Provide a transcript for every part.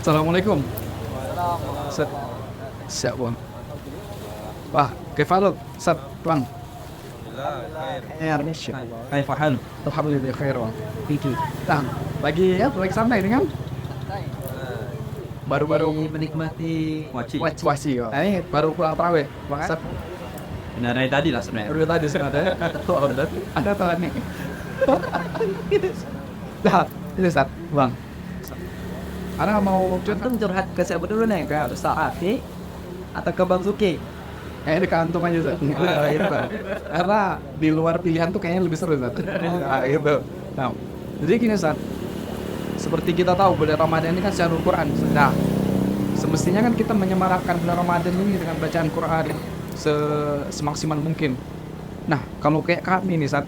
Assalamualaikum. Set. Siap, Bang. Wah, كيف حالك؟ Set, Bang. كيف حالك؟ Alhamdulillah khair, Bang. Nah, lagi santai dengan baru-baru menikmati waci, Bang. Ini baru pulang tarawih, Bang. Set. Nah, dari tadi lah sebenarnya. Baru tadi sebenarnya ada telat nih. Nah, itu Set, Bang. Ana mau Curhat ke siapa dulu nih? Ke Ustaz Afi atau ke Bang Suki? di kantung aja, Zat. Itu, karena di luar pilihan tuh kayaknya lebih seru, Zat. Nah, gitu. Nah, jadi gini, Zat. Seperti kita tahu, bulan Ramadan ini kan syahrul Quran. Nah, semestinya kan kita menyemarakkan bulan Ramadan ini dengan bacaan Quran semaksimal mungkin. Nah, kalau kayak kami nih, Zat,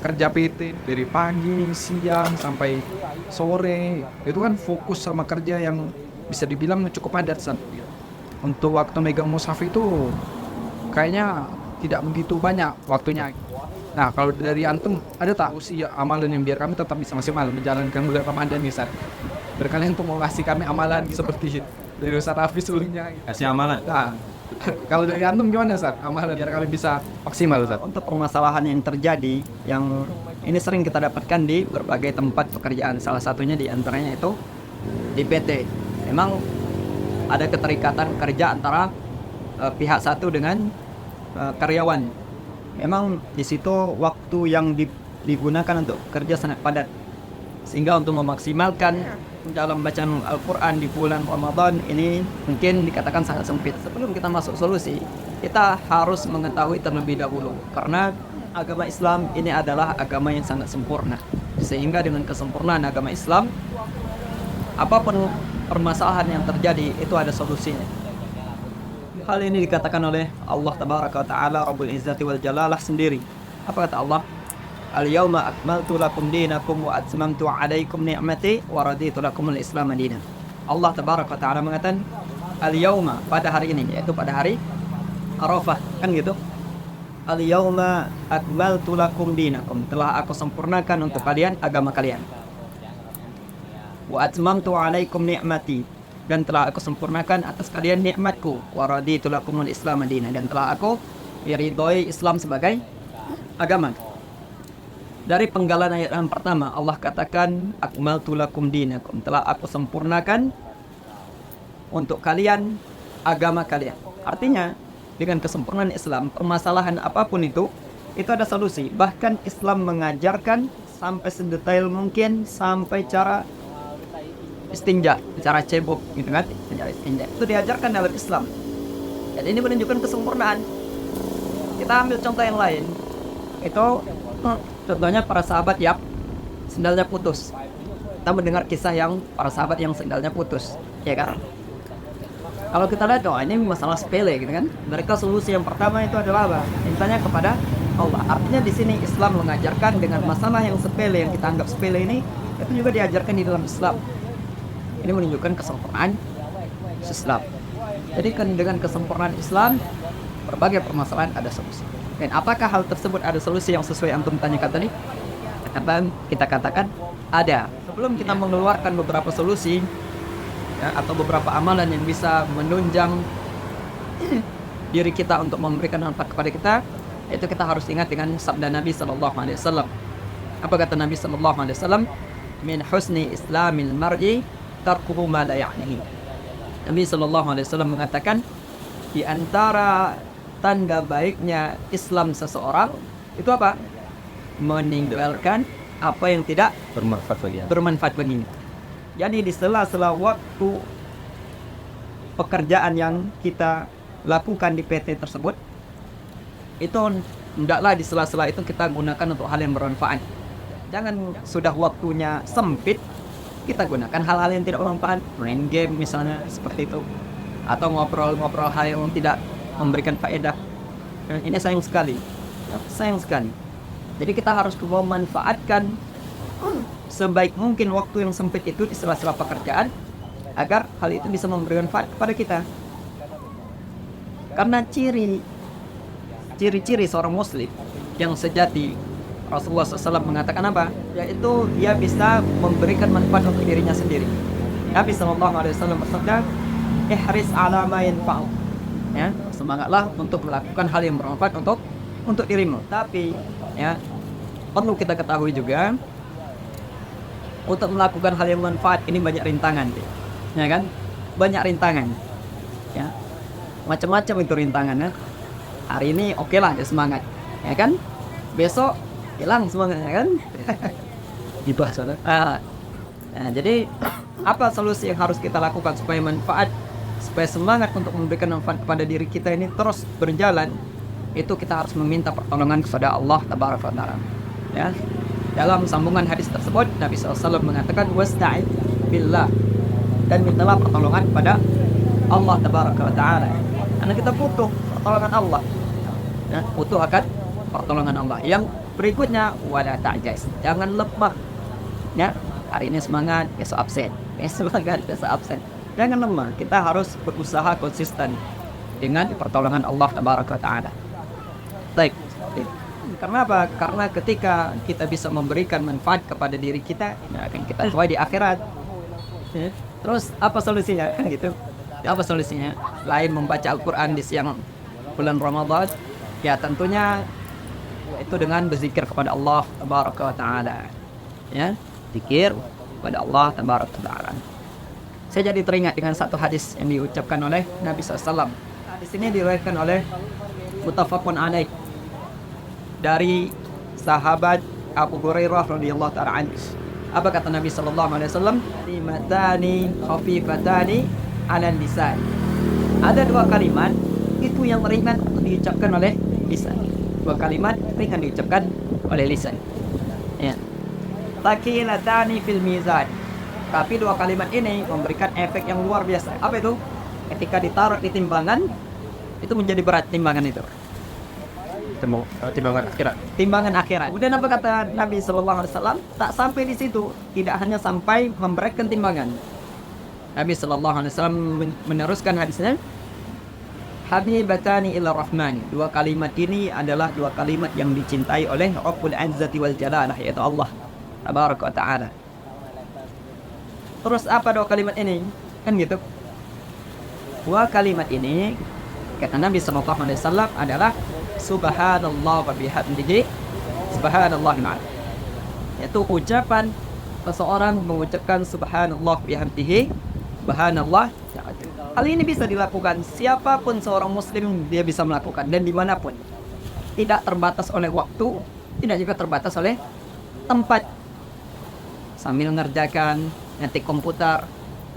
kerja PT dari pagi, siang, sampai sore, itu kan fokus sama kerja yang bisa dibilang cukup padat, Zat. Untuk waktu megang mushaf itu kayaknya tidak begitu banyak waktunya. Nah, kalau dari antum ada tak usia amalan yang biar kami tetap bisa maksimal menjalankan bulan Ramadan nih, Ustaz? Berkalian untuk mau kasih kami amalan seperti dari Ustaz Hafiz sebelumnya. Kasih amalan. Nah, kalau dari antum gimana, Ustaz? Amalan biar kami bisa maksimal, Ustaz? Untuk permasalahan yang terjadi, yang ini sering kita dapatkan di berbagai tempat pekerjaan. Salah satunya di antaranya itu di PT. Memang ada keterikatan kerja antara pihak satu dengan karyawan. Memang di situ waktu yang digunakan untuk kerja sangat padat, sehingga untuk memaksimalkan dalam bacaan Al-Quran di bulan Ramadan ini mungkin dikatakan sangat sempit. Sebelum kita masuk solusi, kita harus mengetahui terlebih dahulu, karena agama Islam ini adalah agama yang sangat sempurna, sehingga dengan kesempurnaan agama Islam, apapun permasalahan yang terjadi itu ada solusinya. Hal ini dikatakan oleh Allah Tabaraka wa Ta'ala Rabbul Izzati wal Jalalah sendiri. Apa kata Allah? Al-yawma akmaltu lakum dinakum wa atmamtu alaikum ni'mati wa raditu lakumul Islam dinan. Allah Tabaraka wa Ta'ala mengatakan al-yawma, pada hari ini, yaitu pada hari Arafah, kan gitu. Al-yawma akmaltu lakum dinakum, telah aku sempurnakan untuk kalian agama kalian. Wa atmamtu alaikum ni'mati, dan telah aku sempurnakan atas kalian nikmatku. Wa raditu lakumul Islam dinan, dan telah aku ridhoi Islam sebagai agama. Dari penggalan ayat yang pertama, Allah katakan akmaltu lakum dinakum, telah aku sempurnakan untuk kalian agama kalian. Artinya dengan kesempurnaan Islam, permasalahan apapun itu ada solusi. Bahkan Islam mengajarkan sampai sedetail mungkin, sampai cara istinja, cara cebok gitu kan, cara istinja itu diajarkan dalam Islam. Dan ini menunjukkan kesempurnaan. Kita ambil contoh yang lain, itu contohnya para sahabat yang sendalnya putus. Kita mendengar kisah yang para sahabat yang sendalnya putus, ya kan? Kalau kita lihat, ini masalah sepele gitu kan. Mereka solusi yang pertama itu adalah apa? Mintanya kepada Allah. Artinya di sini Islam mengajarkan dengan masalah yang sepele, yang kita anggap sepele ini, itu juga diajarkan di dalam Islam. Ini menunjukkan kesempurnaan Islam. Jadi kan dengan kesempurnaan Islam, berbagai permasalahan ada solusi. Dan apakah hal tersebut ada solusi yang sesuai antum tanyakan tadi? Kita katakan ada. Sebelum kita mengeluarkan beberapa solusi ya, atau beberapa amalan yang bisa menunjang diri kita untuk memberikan manfaat kepada kita, itu kita harus ingat dengan sabda Nabi SAW. Apa kata Nabi SAW? Min husni islamil mar'i tarkuhu ma la ya'nihi. Nabi SAW mengatakan, di antara tanda baiknya Islam seseorang itu apa? Meninggalkan apa yang tidak bermanfaat baginya. Jadi di sela-sela waktu pekerjaan yang kita lakukan di PT tersebut, itu hendaklah di sela-sela itu kita gunakan untuk hal yang bermanfaat. Jangan sudah waktunya sempit kita gunakan hal-hal yang tidak bermanfaat, main game misalnya seperti itu, atau ngobrol-ngobrol hal yang tidak memberikan faedah. Ini sayang sekali. Jadi kita harus memanfaatkan sebaik mungkin waktu yang sempit itu di sela-sela pekerjaan, agar hal itu bisa memberikan manfaat kepada kita. Karena ciri-ciri seorang muslim yang sejati, Rasulullah SAW mengatakan apa? Yaitu dia bisa memberikan manfaat untuk dirinya sendiri. Nabi SAW bersabda, ihris ala ma yanfa'u. Ya, semangatlah untuk melakukan hal yang bermanfaat untuk dirimu. Tapi ya, perlu kita ketahui juga untuk melakukan hal yang bermanfaat ini banyak rintangan, ya kan? Banyak rintangan. Ya. Macam-macam itu rintangannya. Hari ini oke lah dia semangat, ya kan? Besok hilang semangatnya kan? Dibahas jadi apa solusi yang harus kita lakukan supaya supaya semangat untuk memberikan manfaat kepada diri kita ini terus berjalan? Itu kita harus meminta pertolongan kepada Allah Tabaraka wa Ta'ala. Ya. Dalam sambungan hadis tersebut Nabi SAW mengatakan wasta'id billah, dan mintalah pertolongan kepada Allah Tabaraka wa Ta'ala. Karena kita butuh pertolongan Allah. Ya, butuh akan pertolongan Allah. Yang berikutnya wala ta'jaz, jangan lemah. Ya, hari ini semangat, besok absen. Besok semangat, besok absen. Jangan lemah. Kita harus berusaha konsisten dengan pertolongan Allah Tabaraka wa Ta'ala. Baik. Karena apa? Karena ketika kita bisa memberikan manfaat kepada diri kita, akan kita tuai di akhirat. Ya. Terus apa solusinya? Gitu. Apa solusinya? Lain membaca Al-Quran di siang bulan Ramadan, ya tentunya itu dengan berzikir kepada Allah Tabaraka wa Ta'ala. Ya, zikir kepada Allah Tabaraka wa Ta'ala. Saya jadi teringat dengan satu hadis yang diucapkan oleh Nabi SAW. Hadis ini diriwayatkan oleh muttafaqun alaih dari sahabat Abu Hurairah radhiyallahu ta'ala anhu. Apa kata Nabi sallallahu alaihi wasallam? Kalimatani khafifatani 'alan lisan. Ada dua kalimat itu yang ringan untuk diucapkan oleh lisan. Dua kalimat ringan diucapkan oleh lisan. Ya. Taqilatani fil mizan. Tapi dua kalimat ini memberikan efek yang luar biasa. Apa itu? Ketika ditaruh di timbangan, itu menjadi berat timbangan itu. Timbangan akhirat. Timbangan akhirat. Kemudian apa kata Nabi SAW? Tak sampai di situ, tidak hanya sampai memberatkan timbangan. Nabi SAW meneruskan hadisnya, Habibatani ila rahmani. Dua kalimat ini adalah dua kalimat yang dicintai oleh Rabbul Izzati wal Jalalah, yaitu Allah Tabaraka wa Ta'ala. Terus apa dua kalimat ini? Kan gitu. Dua kalimat ini kata Nabi SAW adalah Subhanallah wa bihamdihi Subhanallah ma'al. Yaitu ucapan seseorang mengucapkan Subhanallah wa bihamdihi Subhanallah. Hal ini bisa dilakukan siapapun seorang muslim, dia bisa melakukan dan dimanapun. Tidak terbatas oleh waktu, tidak juga terbatas oleh tempat. Sambil mengerjakan ngetik komputer,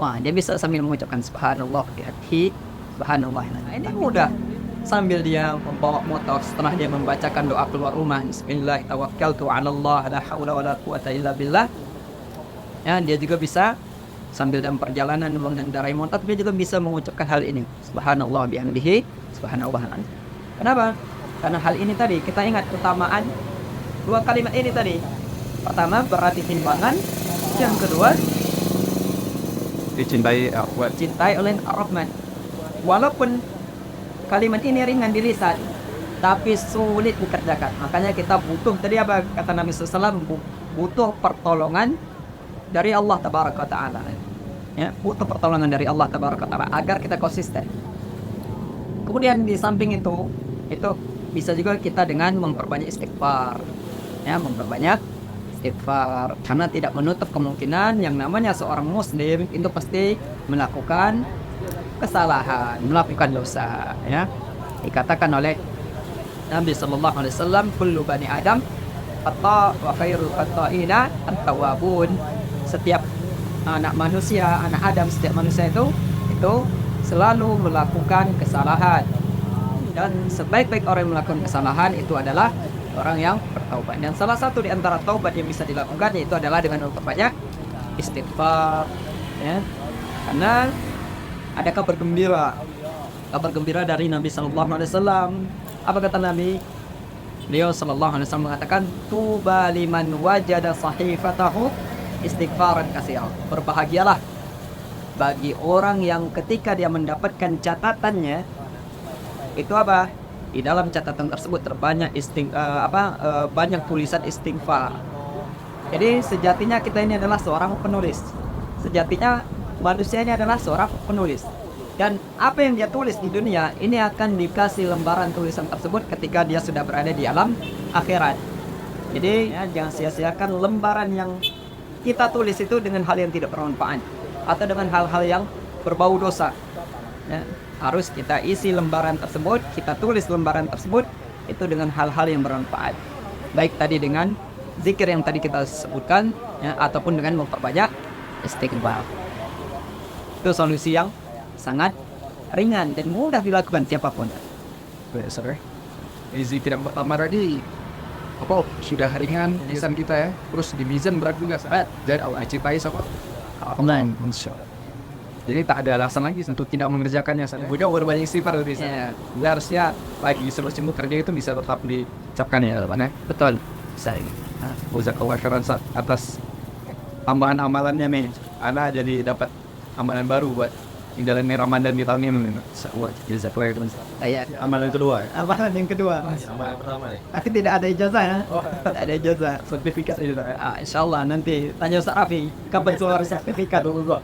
wah dia bisa sambil mengucapkan Subhanallah wa bihamdihi Subhanallah. Nah, ini mudah. Sambil dia membawa motor, setelah dia membacakan doa keluar rumah, Bismillah tawakkaltu 'ala Allah la haula wala quwata illa billah. Ya, dia juga bisa sambil dalam perjalanan mengendarai motor, dia juga bisa mengucapkan hal ini. Subhanallah bihamdihi, subhanallah. Kenapa? Karena hal ini tadi kita ingat keutamaan dua kalimat ini tadi. Pertama, berarti timbangan. Yang kedua, dicintai oleh Ar-Rahman. Walaupun kalimat ini ringan di lisan, tapi sulit dikerjakan. Makanya kita butuh, tadi apa kata Nabi SAW, butuh pertolongan dari Allah Tabaraka wa Ta'ala. Ya, butuh pertolongan dari Allah Tabaraka wa Ta'ala agar kita konsisten. Kemudian di samping itu bisa juga kita dengan memperbanyak istighfar. Ya, memperbanyak istighfar, karena tidak menutup kemungkinan yang namanya seorang muslim itu pasti melakukan kesalahan, melakukan dosa. Ya, dikatakan oleh Nabi Sallallahu Alaihi Wasallam, kullu bani Adam khata wa khairul khata'ina at-tawwabun. Setiap anak manusia, anak Adam, setiap manusia itu selalu melakukan kesalahan, dan sebaik-baik orang yang melakukan kesalahan itu adalah orang yang bertaubat. Dan salah satu di antara taubat yang bisa dilakukan yaitu adalah dengan memperbanyak istighfar. Ya, karena ada kabar gembira dari Nabi Sallallahu Alaihi Wasallam. Apa kata Nabi? Beliau Sallallahu Alaihi Wasallam mengatakan, tuba liman wajada sahifatahu istighfaran katsira. Berbahagialah bagi orang yang ketika dia mendapatkan catatannya itu apa? Di dalam catatan tersebut terbanyak banyak tulisan istighfar. Jadi sejatinya kita ini adalah seorang penulis. Sejatinya manusia ini adalah seorang penulis. Dan apa yang dia tulis di dunia ini akan dikasih lembaran tulisan tersebut ketika dia sudah berada di alam akhirat. Jadi jangan sia-siakan lembaran yang kita tulis itu dengan hal yang tidak bermanfaat atau dengan hal-hal yang berbau dosa. Ya, harus kita isi lembaran tersebut, kita tulis lembaran tersebut itu dengan hal-hal yang bermanfaat. Baik tadi dengan zikir yang tadi kita sebutkan, ya, ataupun dengan memperbanyak istighfar. Itu solusi yang sangat ringan dan mudah dilakukan siapapun. Sorry. Easy tidak pertama tadi apa sudah ringan lisan kita ya, terus di mizan berat juga saat dan Allah cintai siapa? Allah. Jadi tak ada alasan lagi untuk tidak mengerjakannya. Udah berbanyak istighfar bisa. Ya. Harusnya lagi sebelum kerja itu bisa tetap diucapkan ya, Pak. Betul. Bisa. Jazakallah khairan atas tambahan amalannya men. Ana jadi dapat amalan baru buat menjalani Ramadan di tahun ini. Jazakallah khairan. Amalan kedua. Amalan yang kedua. Amalan pertama ya. Tapi tidak ada ijazah ya. Tidak ada ijazah. Sertifikat itu. Insyaallah nanti tanya Ustaz Rafi kapan keluar sertifikat dulu.